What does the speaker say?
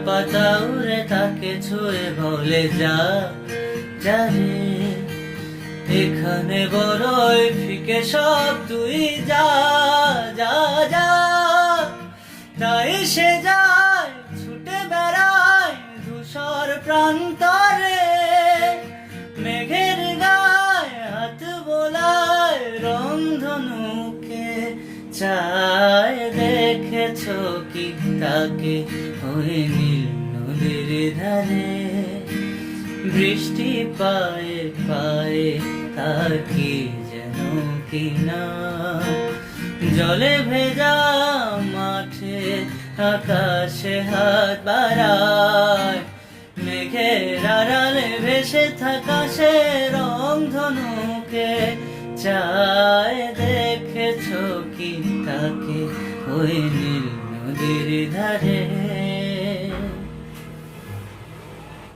পাতা উড়ে তাকে ছুঁয়ে বলে যা যা রে, এখানে বড়ই ফিকে সব, তুই যা যা যা। তাই সে যায় ছুটে বেড়ায় ধূসর প্রান্তরে, মেঘের গায়ে হাত বোলায় রংধনুকে চায়। দেখেছ কি তাকে ওই নীল নদীর ধারে, বৃষ্টি পায়ে পায়ে তার কি যেন কিনা, জলে ভেজা মাঠে আকাশে হাত বাড়ায়, মেঘের আড়ালে ভেসে থাকা সে রংধনুকে চায়। দেখেছ কি তাকে ওই নীল নদীর ধারে।